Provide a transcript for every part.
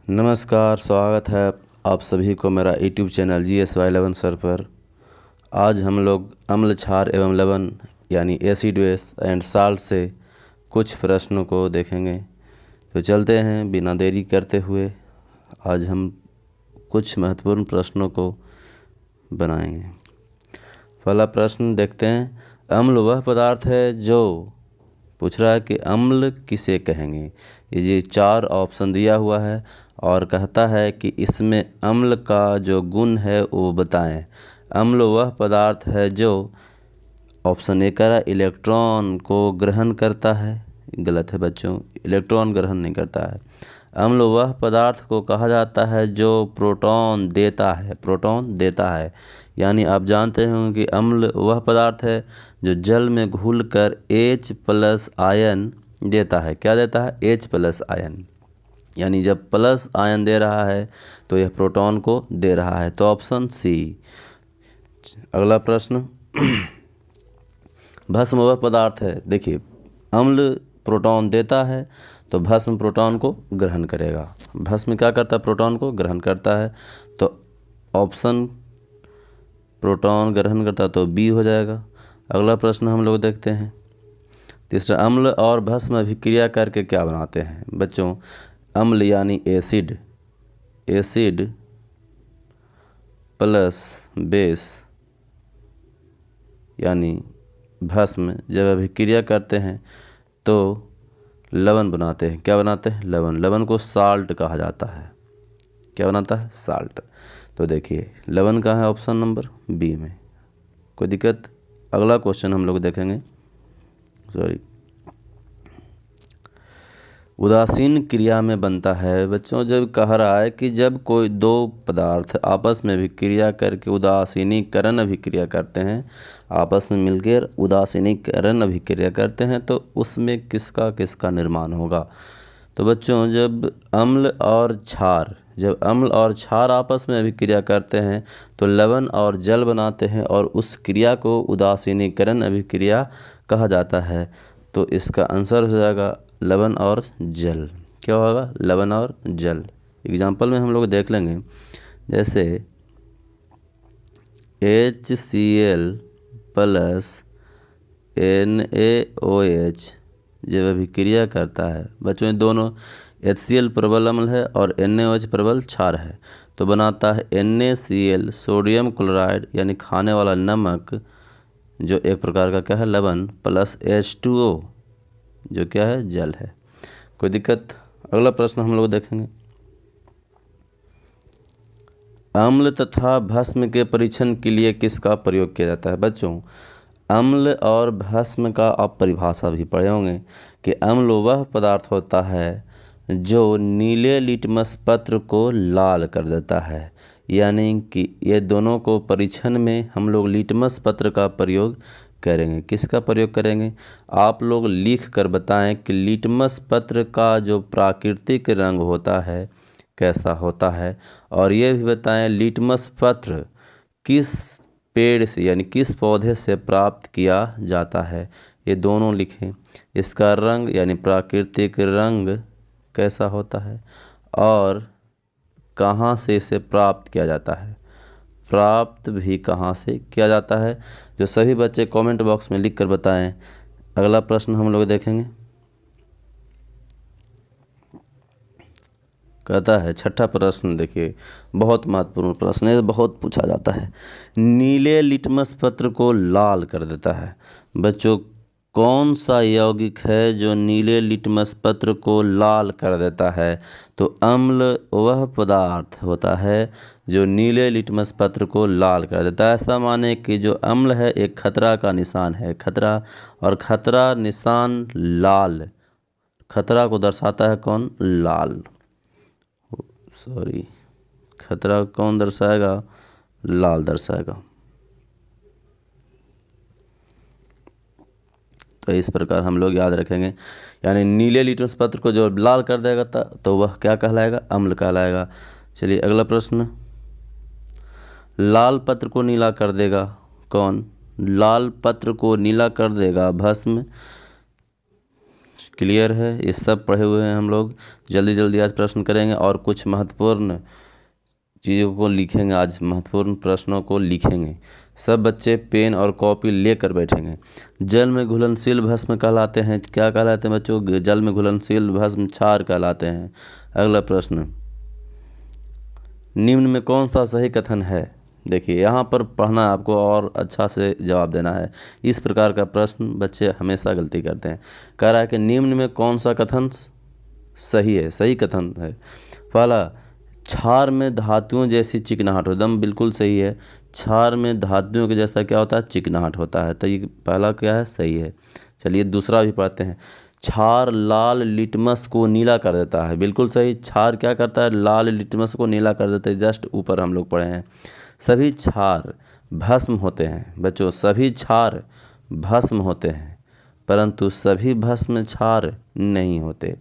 नमस्कार, स्वागत है आप सभी को मेरा यूट्यूब चैनल GSY11 सर पर। आज हम लोग अम्ल, क्षार एवं लवण यानी एसिड बेस एंड साल्ट से कुछ प्रश्नों को देखेंगे। तो चलते हैं बिना देरी करते हुए, आज हम कुछ महत्वपूर्ण प्रश्नों को बनाएंगे। पहला प्रश्न देखते हैं, अम्ल वह पदार्थ है जो पूछ रहा है कि अम्ल किसे कहेंगे। ये 4 ऑप्शन दिया हुआ है और कहता है कि इसमें अम्ल का जो गुण है वो बताएं। अम्ल वह पदार्थ है जो ऑप्शन ए कह रहा है इलेक्ट्रॉन को ग्रहण करता है। गलत है बच्चों, इलेक्ट्रॉन ग्रहण नहीं करता है। अम्ल वह पदार्थ को कहा जाता है जो प्रोटॉन देता है। यानी आप जानते होंगे कि अम्ल वह पदार्थ है जो जल में घुलकर H+ आयन देता है। क्या देता है? H+ ion. यानी जब प्लस आयन दे रहा है तो यह प्रोटॉन को दे रहा है, तो ऑप्शन सी। अगला प्रश्न, भस्म वह पदार्थ है। देखिए, अम्ल प्रोटॉन देता है तो भस्म प्रोटॉन को ग्रहण करेगा। भस्म क्या करता है? प्रोटॉन को ग्रहण करता है, तो ऑप्शन प्रोटॉन ग्रहण करता है तो बी हो जाएगा। अगला प्रश्न हम लोग देखते हैं, तीसरा, अम्ल और भस्म अभिक्रिया करके क्या बनाते हैं। बच्चों, अम्ल यानी एसिड प्लस बेस यानी भस्म जब अभिक्रिया करते हैं तो लवण बनाते हैं। क्या बनाते हैं? लवण। लवण को साल्ट कहा जाता है। क्या बनाता है? साल्ट। तो देखिए, लवण का है ऑप्शन नंबर बी में। कोई दिक्कत? अगला क्वेश्चन हम लोग देखेंगे। उदासीन क्रिया में बनता है। बच्चों, जब कह रहा है कि जब कोई 2 पदार्थ आपस में अभिक्रिया करके उदासीनीकरण अभिक्रिया करते हैं, आपस में मिलकर उदासीनीकरण अभिक्रिया करते हैं, तो उसमें किसका किसका निर्माण होगा। तो बच्चों, जब अम्ल और क्षार आपस में अभिक्रिया करते हैं तो लवण और जल बनाते हैं और उस क्रिया को उदासीनीकरण अभिक्रिया कहा जाता है। तो इसका आंसर हो जाएगा लवण और जल। क्या होगा? लवण और जल। एग्जाम्पल में हम लोग देख लेंगे, जैसे HCl + NaOH जब अभिक्रिया करता है। बच्चों, ये दोनों HCl प्रबल अम्ल है और NaOH प्रबल क्षार है, तो बनाता है NaCl सोडियम क्लोराइड यानी खाने वाला नमक, जो एक प्रकार का क्या है? लवण, प्लस H2O जो क्या है? जल है। कोई दिक्कत? अगला प्रश्न हम लोग देखेंगे, अम्ल तथा भस्म के परीक्षण के लिए किसका प्रयोग किया जाता है। बच्चों, अम्ल और भस्म का आप परिभाषा भी पढ़े होंगे कि अम्ल वह पदार्थ होता है जो नीले लिटमस पत्र को लाल कर देता है। यानी कि ये दोनों को परीक्षण में हम लोग लिटमस पत्र का प्रयोग करेंगे। किसका प्रयोग करेंगे? आप लोग लिख कर बताएं कि लिटमस पत्र का जो प्राकृतिक रंग होता है कैसा होता है, और ये भी बताएं लिटमस पत्र किस पेड़ से यानी किस पौधे से प्राप्त किया जाता है। ये दोनों लिखें। इसका रंग यानी प्राकृतिक रंग कैसा होता है और कहाँ से इसे प्राप्त किया जाता है, प्राप्त भी कहाँ से किया जाता है। जो सभी बच्चे कमेंट बॉक्स में लिख कर बताएं। अगला प्रश्न हम लोग देखेंगे, कहता है छठा प्रश्न। देखिए, बहुत महत्वपूर्ण प्रश्न है, बहुत पूछा जाता है। नीले लिटमस पत्र को लाल कर देता है। बच्चों, कौन सा यौगिक है जो नीले लिटमस पत्र को लाल कर देता है? तो अम्ल वह पदार्थ होता है जो नीले लिटमस पत्र को लाल कर देता है। ऐसा माने कि जो अम्ल है एक खतरा का निशान है, खतरा, और खतरा निशान लाल, खतरा को दर्शाता है कौन? लाल। खतरा कौन दर्शाएगा? लाल दर्शाएगा। तो इस प्रकार हम लोग याद रखेंगे, यानी नीले लिटमस पत्र को जो लाल कर देगा तो वह क्या कहलाएगा? अम्ल कहलाएगा। चलिए अगला प्रश्न, लाल पत्र को नीला कर देगा कौन? लाल पत्र को नीला कर देगा भस्म, क्लियर है? ये सब पढ़े हुए हैं हम लोग। जल्दी जल्दी आज प्रश्न करेंगे और कुछ महत्वपूर्ण चीज़ों को लिखेंगे। आज महत्वपूर्ण प्रश्नों को लिखेंगे। सब बच्चे पेन और कॉपी लेकर बैठेंगे। जल में घुलनशील भस्म कहलाते हैं, क्या कहलाते हैं बच्चों? जल में घुलनशील भस्म क्षार कहलाते हैं। अगला प्रश्न, निम्न में कौन सा सही कथन है? देखिए यहाँ पर पढ़ना आपको और अच्छा से जवाब देना है। इस प्रकार का प्रश्न बच्चे हमेशा गलती करते हैं। कह रहा है कि निम्न में कौन सा कथन सही है? सही कथन है पहला, क्षार में धातुओं जैसी चिकनाहट हो। एकदम बिल्कुल सही है। क्षार में धातुओं के जैसा क्या होता है? चिकनाहट होता है। तो ये पहला क्या है? सही है। चलिए दूसरा भी पढ़ते हैं। क्षार लाल लिटमस को नीला कर देता है। बिल्कुल सही। क्षार क्या करता है? लाल लिटमस को नीला कर देता है। जस्ट ऊपर हम लोग पढ़े हैं। सभी क्षार भस्म होते हैं बच्चों, सभी क्षार भस्म होते हैं, परंतु सभी भस्म क्षार नहीं होते।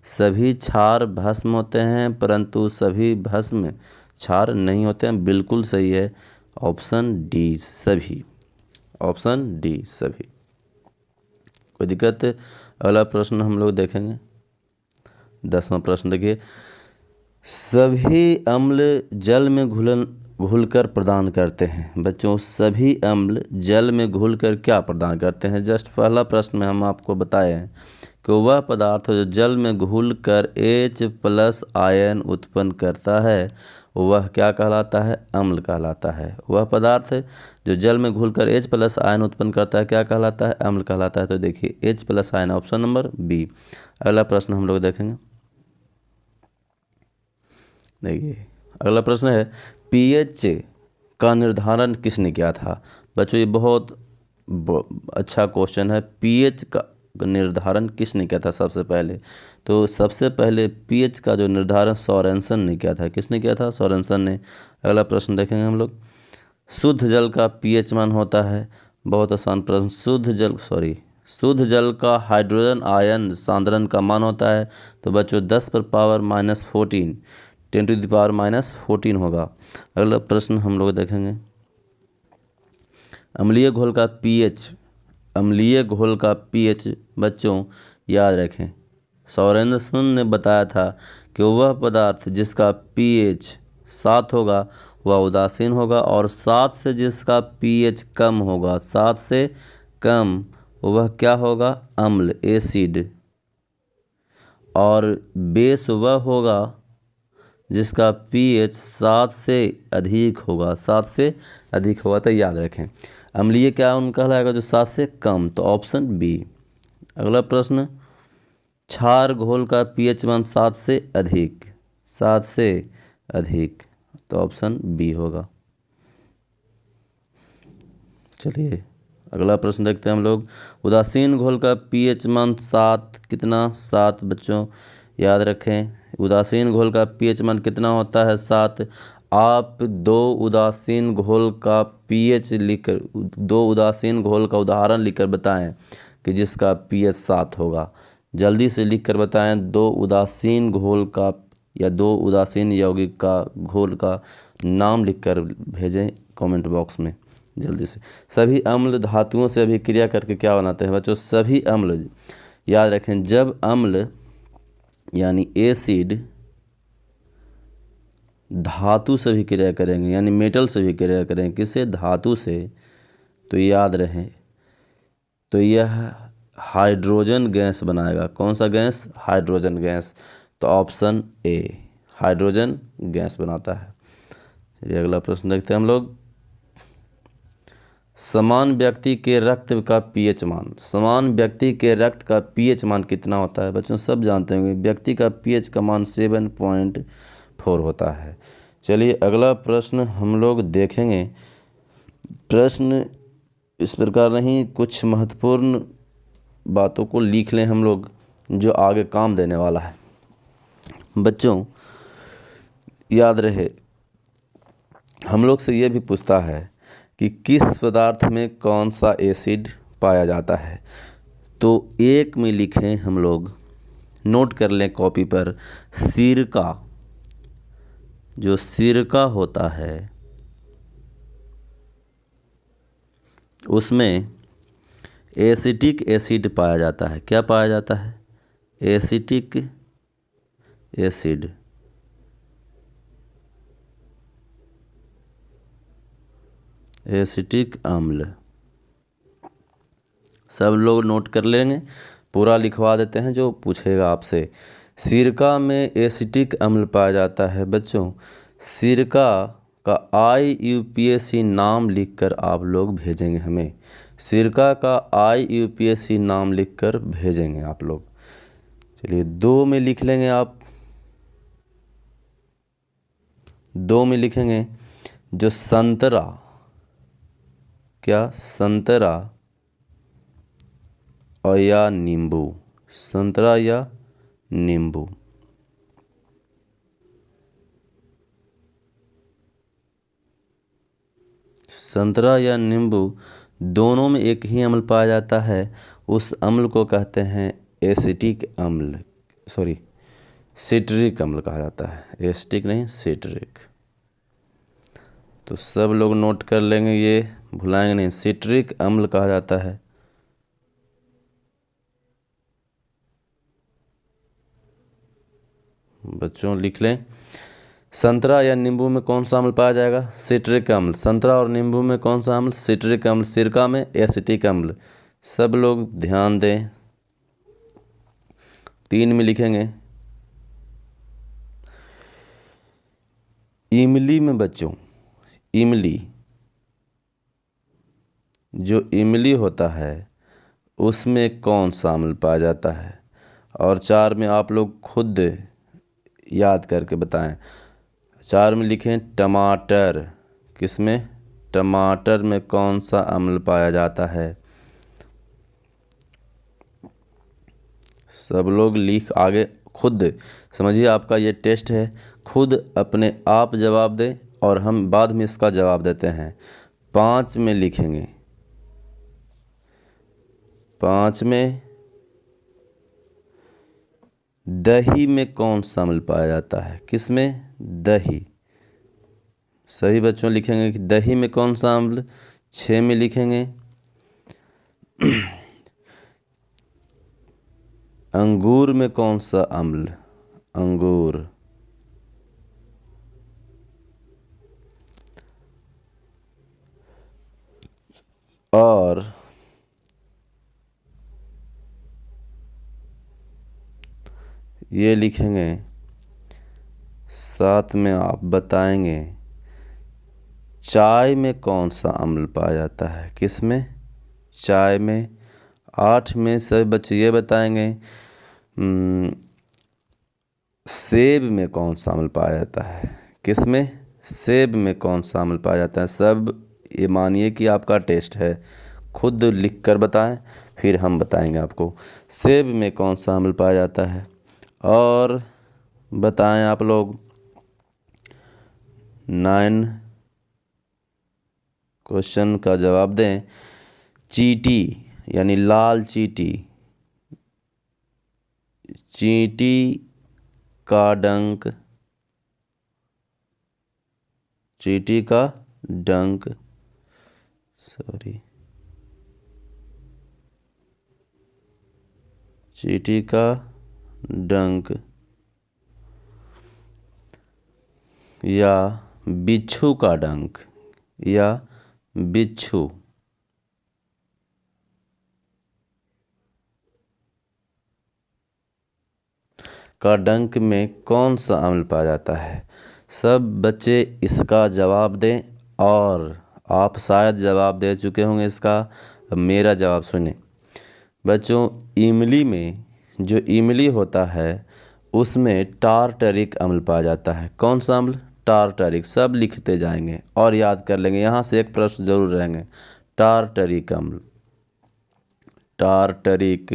सभी क्षार भस्म होते हैं परंतु सभी भस्म क्षार नहीं होते हैं। बिल्कुल सही है। ऑप्शन डी सभी। ऑप्शन डी सभी। कोई दिक्कत? अगला प्रश्न हम लोग देखेंगे। 10वां प्रश्न देखिए, सभी अम्ल जल में घुलकर प्रदान करते हैं। बच्चों सभी अम्ल जल में घुलकर क्या प्रदान करते हैं? जस्ट पहला प्रश्न में हम आपको बताए हैं कि वह पदार्थ जो जल में घुलकर H+ आयन उत्पन्न करता है वह क्या कहलाता है? अम्ल कहलाता है। वह पदार्थ जो जल में घुलकर H+ आयन उत्पन्न करता है क्या कहलाता है? अम्ल कहलाता है। तो देखिए H+ ion, option number B. अगला प्रश्न हम लोग देखेंगे। देखिए अगला प्रश्न है, पीएच का निर्धारण किसने किया था? बच्चों ये बहुत अच्छा क्वेश्चन है। पीएच का निर्धारण किसने किया था? सबसे पहले तो सबसे पहले पीएच का जो निर्धारण सोरेनसन ने किया था। किसने किया था? सोरेनसन ने। अगला प्रश्न देखेंगे हम लोग। शुद्ध जल का पीएच मान होता है, बहुत आसान प्रश्न। शुद्ध जल का हाइड्रोजन आयन सांद्रण का मान होता है तो बच्चों 10⁻⁻14 10⁻⁻14 होगा। अगला प्रश्न हम लोग देखेंगे। अम्लीय घोल का पीएच बच्चों याद रखें, सोरेनसन ने बताया था कि वह पदार्थ जिसका पीएच 7 होगा वह उदासीन होगा, और 7 से जिसका पीएच कम होगा, 7 से कम, वह क्या होगा? अम्ल, एसिड। और बेस वह होगा जिसका पीएच 7 से अधिक होगा। 7 से अधिक होगा तो याद रखें। अम्लीय क्या उनका कहलाएगा? जो 7 से कम, तो ऑप्शन बी। अगला प्रश्न, क्षार घोल का पीएच मान 7 से अधिक, 7 से अधिक, तो ऑप्शन बी होगा। चलिए अगला प्रश्न देखते हैं हम लोग। उदासीन घोल का पीएच मान 7 कितना? 7 बच्चों याद रखें। उदासीन घोल का पीएच मान कितना होता है? 7। आप दो उदासीन घोल का पीएच लिखकर, 2 उदासीन घोल का उदाहरण लिखकर बताएं कि जिसका पीएच 7 होगा। जल्दी से लिखकर बताएं 2 उदासीन घोल का या 2 उदासीन यौगिक का घोल का नाम लिखकर भेजें कमेंट बॉक्स में जल्दी से। सभी अम्ल धातुओं से अभिक्रिया करके क्या बनाते हैं बच्चों? सभी अम्ल याद रखें, जब अम्ल यानी एसिड धातु से भी क्रिया करेंगे यानी मेटल से भी क्रिया करेंगे, किससे? धातु से, तो याद रहे तो यह हाइड्रोजन गैस बनाएगा। कौन सा गैस? Hydrogen gas. तो ऑप्शन ए हाइड्रोजन गैस बनाता है। चलिए अगला प्रश्न देखते हैं हम लोग। समान व्यक्ति के रक्त का पीएच मान, समान व्यक्ति के रक्त का पीएच मान कितना होता है? बच्चों सब जानते होंगे व्यक्ति का पीएच का मान 7.4 होता है। चलिए अगला प्रश्न हम लोग देखेंगे। प्रश्न इस प्रकार नहीं, कुछ महत्वपूर्ण बातों को लिख लें हम लोग जो आगे काम देने वाला है। बच्चों याद रहे, हम लोग से ये भी पूछता है कि किस पदार्थ में कौन सा एसिड पाया जाता है। तो एक में लिखें हम लोग, नोट कर लें कॉपी पर, सिरका। जो सिरका होता है उसमें एसिटिक एसिड पाया जाता है। क्या पाया जाता है? एसिटिक एसिड, एसिटिक अम्ल। सब लोग नोट कर लेंगे, पूरा लिखवा देते हैं जो पूछेगा आपसे। सिरका में एसिटिक अम्ल पाया जाता है। बच्चों, सिरका का IUPAC नाम लिखकर आप लोग भेजेंगे हमें। सिरका का IUPAC नाम लिखकर भेजेंगे आप लोग। चलिए 2 में लिख लेंगे आप। 2 में लिखेंगे जो संतरा, क्या संतरा और या नींबू, संतरा या नींबू। संतरा या नींबू दोनों में एक ही अम्ल पाया जाता है। उस अम्ल को कहते हैं एसिटिक अम्ल, सॉरी सिट्रिक अम्ल कहा जाता है। एसिटिक नहीं, सिट्रिक। तो सब लोग नोट कर लेंगे, ये भुलाएंगे नहीं, सिट्रिक अम्ल कहा जाता है। बच्चों लिख लें, संतरा या नींबू में कौन सा अम्ल पाया जाएगा? सिट्रिक अम्ल। संतरा और नींबू में कौन सा अम्ल? सिट्रिक अम्ल। सिरका में एसिटिक अम्ल। सब लोग ध्यान दें। 3 में लिखेंगे इमली में। बच्चों, इमली, जो इमली होता है उसमें कौन सा अम्ल पाया जाता है? और 4 में आप लोग खुद याद करके बताएं। 4 में लिखें टमाटर। किसमें? टमाटर में कौन सा अम्ल पाया जाता है? सब लोग लिख आगे खुद समझिए, आपका ये टेस्ट है। खुद अपने आप जवाब दें और हम बाद में इसका जवाब देते हैं। 5 में लिखेंगे, 5 में दही में कौन सा अम्ल पाया जाता है? किसमें? दही। सभी बच्चों लिखेंगे कि दही में कौन सा अम्ल। 6 में लिखेंगे अंगूर में कौन सा अम्ल? अंगूर। और ये लिखेंगे, 7 में आप बताएंगे चाय में कौन सा अम्ल पाया जाता है? किस में? चाय में। 8 में सभी बच्चे ये बताएंगे सेब में कौन सा अम्ल पाया जाता है? किस में? सेब में कौन सा अम्ल पाया जाता है? सब ये मानिए कि आपका टेस्ट है, खुद लिख कर बताएं, फिर हम बताएंगे आपको सेब में कौन सा अम्ल पाया जाता है। और बताएं आप लोग। 9 क्वेश्चन का जवाब दें। चींटी यानी लाल चींटी, चींटी का डंक, चींटी का डंक, सॉरी, चींटी का डंक या बिच्छू का डंक, या बिच्छू का डंक में कौन सा अम्ल पाया जाता है? सब बच्चे इसका जवाब दें। और आप शायद जवाब दे चुके होंगे इसका, मेरा जवाब सुने। बच्चों, इमली में जो इमली होता है उसमें टारटरिक अम्ल पाया जाता है। कौन सा अम्ल? टारटरिक। सब लिखते जाएंगे और याद कर लेंगे, यहाँ से एक प्रश्न जरूर रहेंगे। टारटरिक अम्ल, टारटरिक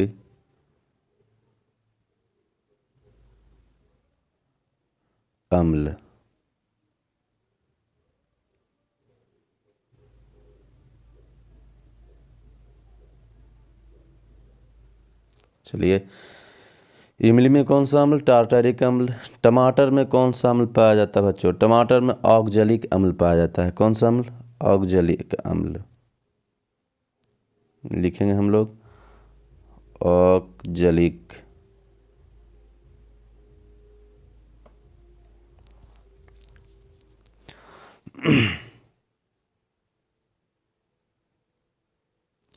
अम्ल। चलिए, इमली में कौन सा अम्ल? टारटरिक अम्ल। टमाटर में कौन सा अम्ल पाया जाता है बच्चों? टमाटर में ऑक्जेलिक अम्ल पाया जाता है। कौन सा अम्ल? ऑक्जेलिक अम्ल। लिखेंगे हम लोग ऑक्जेलिक।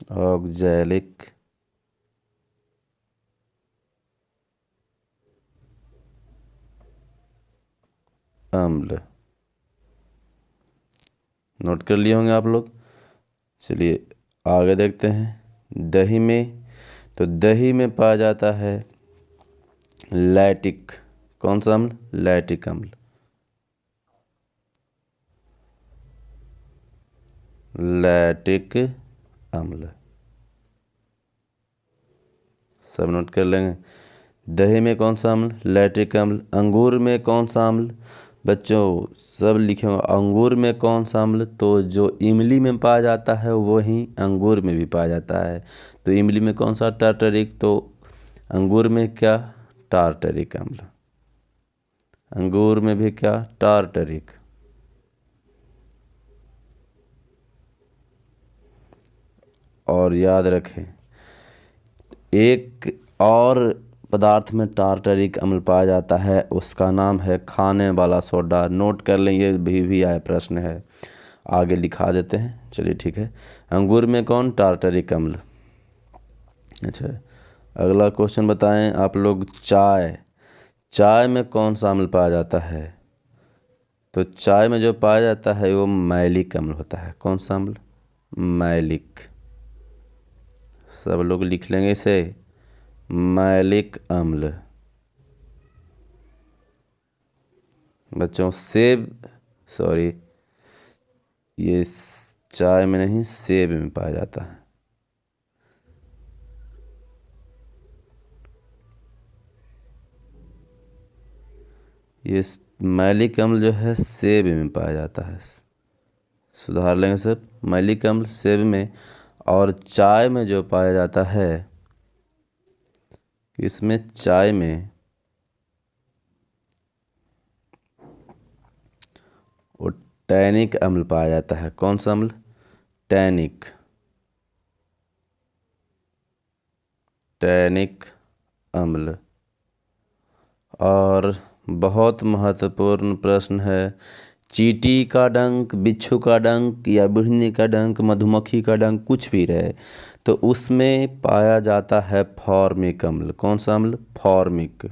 ऑक्जेलिक अम्ल। नोट कर लिए होंगे आप लोग। चलिए आगे देखते हैं। दही में, तो दही में पाया जाता है लैक्टिक, कौन सा अम्ल? लैक्टिक अम्ल। लैक्टिक अम्ल सब नोट कर लेंगे। दही में कौन सा अम्ल? लैक्टिक अम्ल। अंगूर में कौन सा अम्ल? बच्चों सब लिखे होंगे। अंगूर में कौन सा अम्ल? तो जो इमली में पाया जाता है वही अंगूर में भी पाया जाता है। तो इमली में कौन सा? टार्टरिक। तो अंगूर में क्या? टार्टरिक अम्ल। अंगूर में भी क्या? टार्टरिक। और याद रखें, एक और पदार्थ में टार्टरिक अम्ल पाया जाता है, उसका नाम है खाने वाला सोडा। नोट कर लें, ये भी आया प्रश्न है, आगे लिखा देते हैं। चलिए ठीक है। अंगूर में कौन? टार्टरिक अम्ल। अच्छा, अगला क्वेश्चन बताएं आप लोग। चाय, चाय में कौन सा अम्ल पाया जाता है? तो चाय में जो पाया जाता है वो मैलिक अम्ल होता है। कौन सा अम्ल? मैलिक। सब लोग लिख लेंगे इसे, मैलिक अम्ल। बच्चों सेब, सॉरी, ये चाय में नहीं, सेब में पाया जाता है। ये मैलिक अम्ल जो है सेब में पाया जाता है। सुधार लेंगे सर, मैलिक अम्ल सेब में। और चाय में जो पाया जाता है, इसमें चाय में वो टैनिक अम्ल पाया जाता है। कौन सा अम्ल? टैनिक। टैनिक अम्ल। और बहुत महत्वपूर्ण प्रश्न है, चींटी का डंक, बिच्छू का डंक या बिढ़नी का डंक, मधुमक्खी का डंक, कुछ भी रहे, तो उसमें पाया जाता है फॉर्मिक अम्ल। कौन सा अम्ल? फॉर्मिक।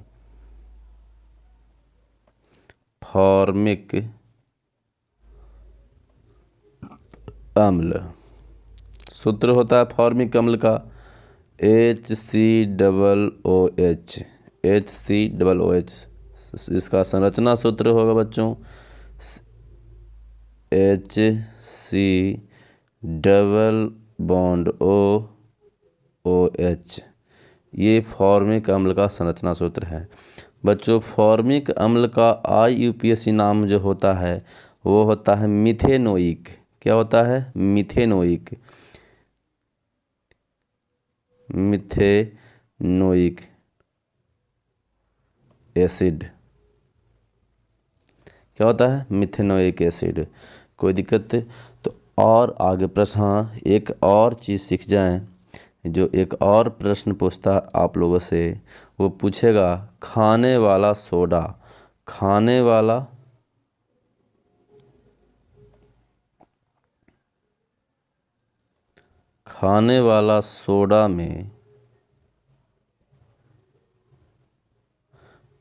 फॉर्मिक अम्ल। सूत्र होता है फॉर्मिक अम्ल का HCOOH। HCOOH। इसका संरचना सूत्र होगा बच्चों HCOOH। ये फॉर्मिक अम्ल का संरचना सूत्र है। बच्चों फॉर्मिक अम्ल का IUPAC नाम जो होता है वो होता है मिथेनोइक। क्या होता है? मिथेनोइक। Methanoic acid. क्या होता है? Methanoic acid. कोई दिक्कत? तो और आगे प्रश्न, हाँ एक और चीज़ सीख जाएं, जो एक और प्रश्न पूछता आप लोगों से, वो पूछेगा खाने वाला सोडा। खाने वाला सोडा में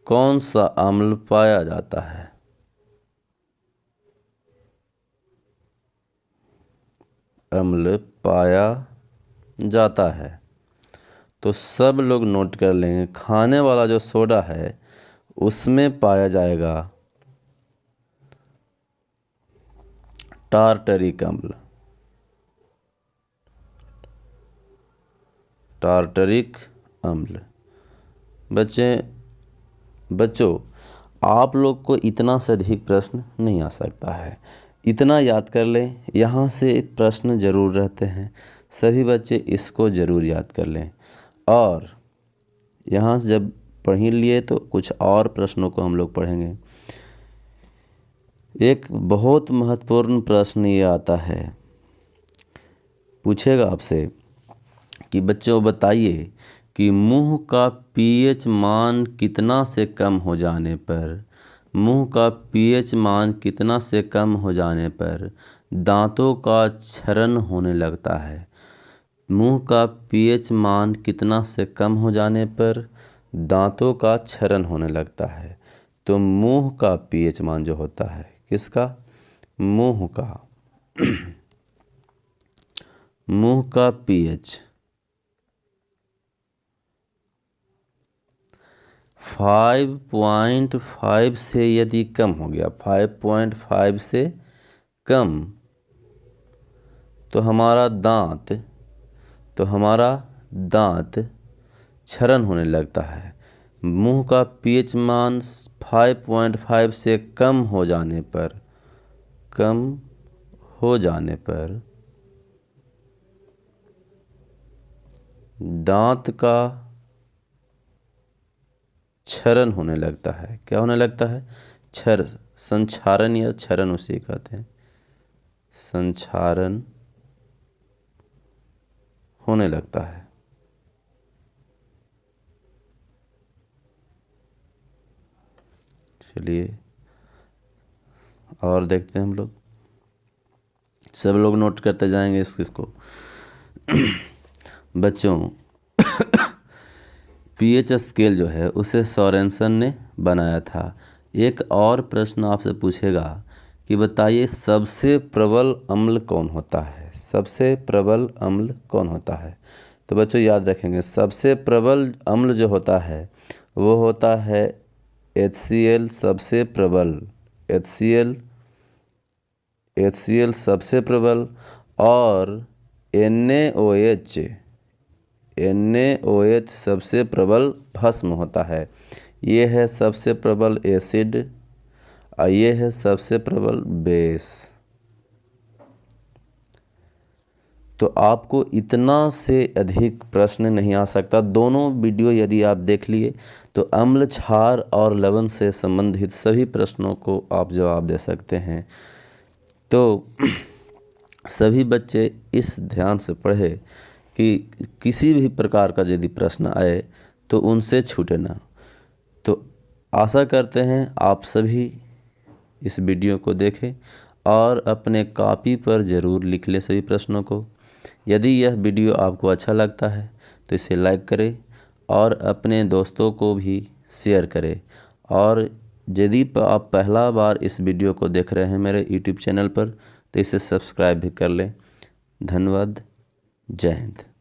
कौन सा अम्ल पाया जाता है? अम्ल पाया जाता है। तो सब लोग नोट कर लेंगे, खाने वाला जो सोडा है उसमें पाया जाएगा टार्टरिक अम्ल। टार्टरिक अम्ल। बच्चों आप लोग को इतना से अधिक प्रश्न नहीं आ सकता है, इतना याद कर लें। यहाँ से प्रश्न ज़रूर रहते हैं, सभी बच्चे इसको ज़रूर याद कर लें। और यहाँ से जब पढ़ लिए तो कुछ और प्रश्नों को हम लोग पढ़ेंगे। एक बहुत महत्वपूर्ण प्रश्न ये आता है, पूछेगा आपसे कि बच्चों बताइए कि मुंह का pH मान कितना से कम हो जाने पर मुंह का पीएच मान कितना से कम हो जाने पर दांतों का क्षरण होने लगता है। मुंह का पीएच मान कितना से कम हो जाने पर दांतों का क्षरण होने लगता है। तो मुंह का पीएच मान जो होता है, किसका? मुंह का मुंह का पीएच 5.5 से यदि कम हो गया, 5.5 से कम, तो हमारा दांत क्षरण होने लगता है। मुंह का पीएच मान 5.5 से कम हो जाने पर दांत का क्षरण होने लगता है। क्या होने लगता है? संक्षारण या क्षरण उसे कहते हैं। संक्षारण होने लगता है। चलिए और देखते हैं हम लोग, सब लोग नोट करते जाएंगे इसको। बच्चों, पीएच स्केल जो है उसे सोरेनसन ने बनाया था। एक और प्रश्न आपसे पूछेगा कि बताइए सबसे प्रबल अम्ल कौन होता है? सबसे प्रबल अम्ल कौन होता है? तो बच्चों याद रखेंगे, सबसे प्रबल अम्ल जो होता है वो होता है HCl सबसे प्रबल, HCl सबसे प्रबल, और NaOH सबसे प्रबल भस्म होता है। ये है सबसे प्रबल एसिड और ये है सबसे प्रबल बेस। तो आपको इतना से अधिक प्रश्न नहीं आ सकता। दोनों वीडियो यदि आप देख लिए तो अम्ल, क्षार और लवण से संबंधित सभी प्रश्नों को आप जवाब दे सकते हैं। तो सभी बच्चे इस ध्यान से पढ़े कि किसी भी प्रकार का यदि प्रश्न आए तो उनसे छूटे ना। तो आशा करते हैं आप सभी इस वीडियो को देखें और अपने कॉपी पर ज़रूर लिख लें सभी प्रश्नों को। यदि यह वीडियो आपको अच्छा लगता है तो इसे लाइक करें और अपने दोस्तों को भी शेयर करें। और यदि आप पहला बार इस वीडियो को देख रहे हैं मेरे YouTube चैनल पर तो इसे सब्सक्राइब भी कर लें। धन्यवाद। जय हिंद।